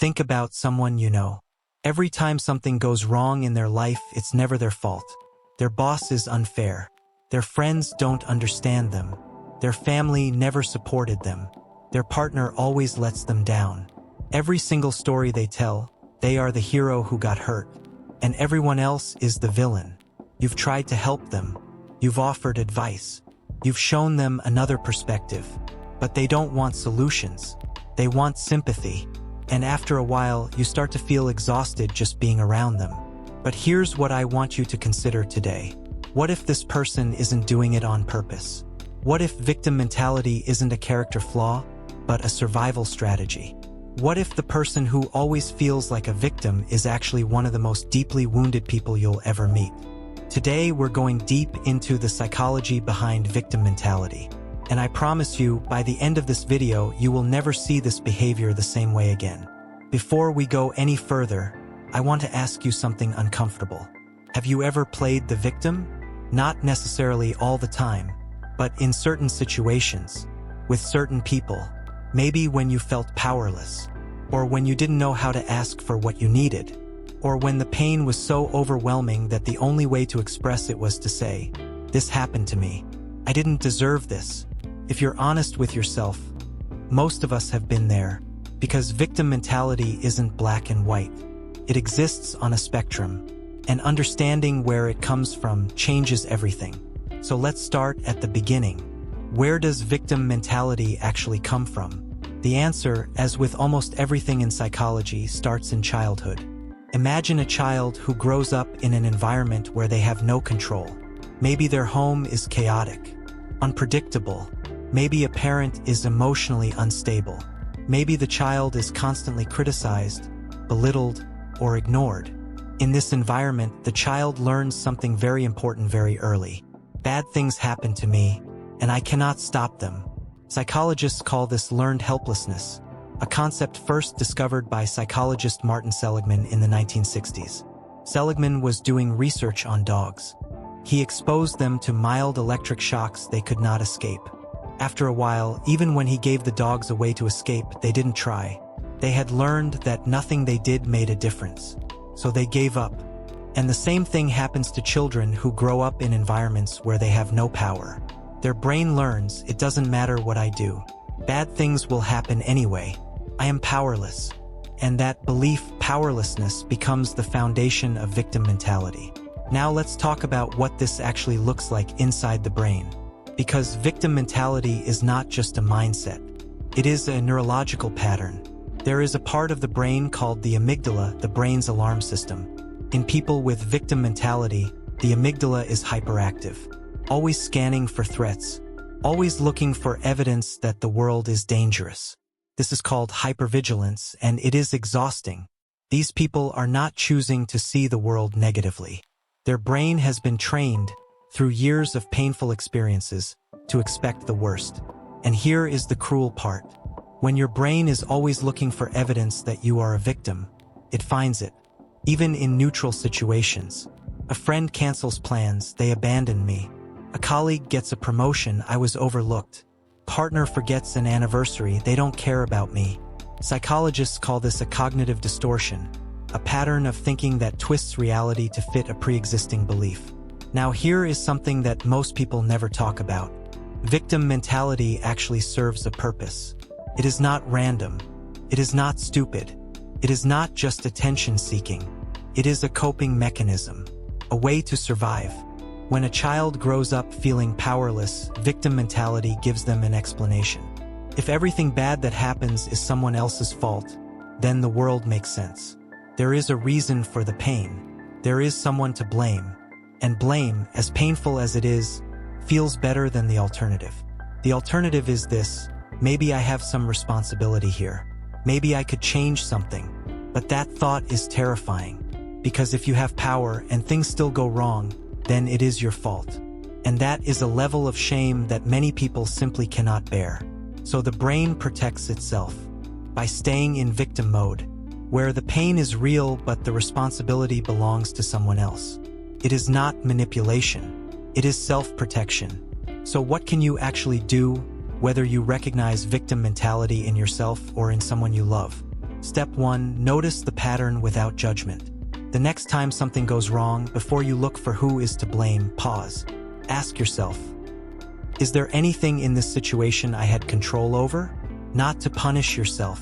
Think about someone you know. Every time something goes wrong in their life, it's never their fault. Their boss is unfair. Their friends don't understand them. Their family never supported them. Their partner always lets them down. Every single story they tell, they are the hero who got hurt. And everyone else is the villain. You've tried to help them. You've offered advice. You've shown them another perspective. But they don't want solutions. They want sympathy. And after a while, you start to feel exhausted just being around them. But here's what I want you to consider today. What if this person isn't doing it on purpose? What if victim mentality isn't a character flaw, but a survival strategy? What if the person who always feels like a victim is actually one of the most deeply wounded people you'll ever meet? Today, we're going deep into the psychology behind victim mentality. And I promise you, by the end of this video, you will never see this behavior the same way again. Before we go any further, I want to ask you something uncomfortable. Have you ever played the victim? Not necessarily all the time, but in certain situations, with certain people. Maybe when you felt powerless, or when you didn't know how to ask for what you needed, or when the pain was so overwhelming that the only way to express it was to say, "This happened to me. I didn't deserve this." If you're honest with yourself, most of us have been there, because victim mentality isn't black and white. It exists on a spectrum, and understanding where it comes from changes everything. So let's start at the beginning. Where does victim mentality actually come from? The answer, as with almost everything in psychology, starts in childhood. Imagine a child who grows up in an environment where they have no control. Maybe their home is chaotic, unpredictable. Maybe a parent is emotionally unstable. Maybe the child is constantly criticized, belittled, or ignored. In this environment, the child learns something very important very early. Bad things happen to me, and I cannot stop them. Psychologists call this learned helplessness, a concept first discovered by psychologist Martin Seligman in the 1960s. Seligman was doing research on dogs. He exposed them to mild electric shocks they could not escape. After a while, even when he gave the dogs a way to escape, they didn't try. They had learned that nothing they did made a difference. So they gave up. And the same thing happens to children who grow up in environments where they have no power. Their brain learns, it doesn't matter what I do. Bad things will happen anyway. I am powerless. And that belief, powerlessness, becomes the foundation of victim mentality. Now let's talk about what this actually looks like inside the brain. Because victim mentality is not just a mindset. It is a neurological pattern. There is a part of the brain called the amygdala, the brain's alarm system. In people with victim mentality, the amygdala is hyperactive, always scanning for threats, always looking for evidence that the world is dangerous. This is called hypervigilance, and it is exhausting. These people are not choosing to see the world negatively. Their brain has been trained, through years of painful experiences, to expect the worst. And here is the cruel part. When your brain is always looking for evidence that you are a victim, it finds it. Even in neutral situations. A friend cancels plans, they abandon me. A colleague gets a promotion, I was overlooked. Partner forgets an anniversary, they don't care about me. Psychologists call this a cognitive distortion, a pattern of thinking that twists reality to fit a pre-existing belief. Now here is something that most people never talk about. Victim mentality actually serves a purpose. It is not random. It is not stupid. It is not just attention-seeking. It is a coping mechanism, a way to survive. When a child grows up feeling powerless, victim mentality gives them an explanation. If everything bad that happens is someone else's fault, then the world makes sense. There is a reason for the pain. There is someone to blame. And blame, as painful as it is, feels better than the alternative. The alternative is this: maybe I have some responsibility here. Maybe I could change something. But that thought is terrifying. Because if you have power and things still go wrong, then it is your fault. And that is a level of shame that many people simply cannot bear. So the brain protects itself by staying in victim mode, where the pain is real but the responsibility belongs to someone else. It is not manipulation. It is self-protection. So what can you actually do, whether you recognize victim mentality in yourself or in someone you love? Step 1. Notice the pattern without judgment. The next time something goes wrong, before you look for who is to blame, pause. Ask yourself, is there anything in this situation I had control over? Not to punish yourself,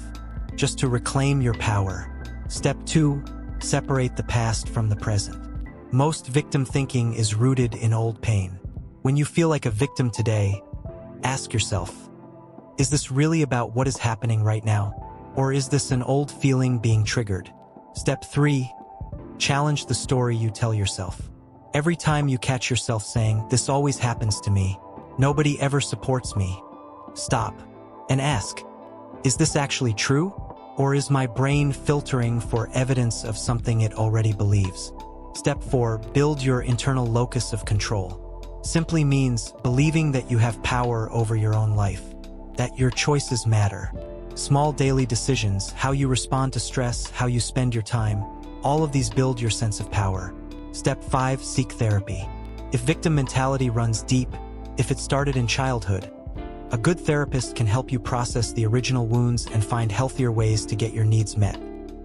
just to reclaim your power. Step 2. Separate the past from the present. Most victim thinking is rooted in old pain. When you feel like a victim today, ask yourself, is this really about what is happening right now? Or is this an old feeling being triggered? Step 3. Challenge the story you tell yourself. Every time you catch yourself saying, "This always happens to me, nobody ever supports me," stop and ask, is this actually true? Or is my brain filtering for evidence of something it already believes? Step 4. Build your internal locus of control. Simply means believing that you have power over your own life, that your choices matter. Small daily decisions, how you respond to stress, how you spend your time, all of these build your sense of power. Step 5. Seek therapy. If victim mentality runs deep, if it started in childhood, a good therapist can help you process the original wounds and find healthier ways to get your needs met.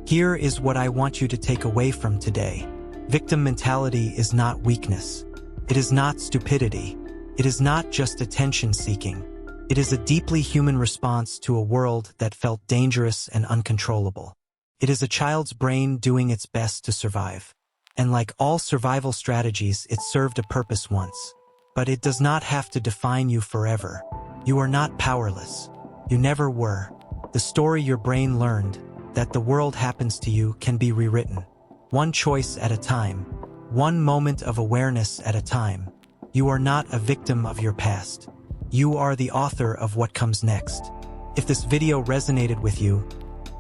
Here is what I want you to take away from today. Victim mentality is not weakness. It is not stupidity. It is not just attention-seeking. It is a deeply human response to a world that felt dangerous and uncontrollable. It is a child's brain doing its best to survive. And like all survival strategies, it served a purpose once. But it does not have to define you forever. You are not powerless. You never were. The story your brain learned, that the world happens to you, can be rewritten. One choice at a time. One moment of awareness at a time. You are not a victim of your past. You are the author of what comes next. If this video resonated with you,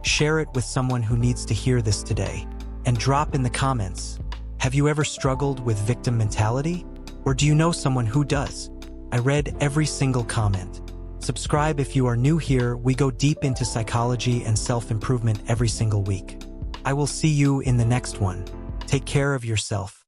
share it with someone who needs to hear this today. And drop in the comments, have you ever struggled with victim mentality? Or do you know someone who does? I read every single comment. Subscribe if you are new here. We go deep into psychology and self-improvement every single week. I will see you in the next one. Take care of yourself.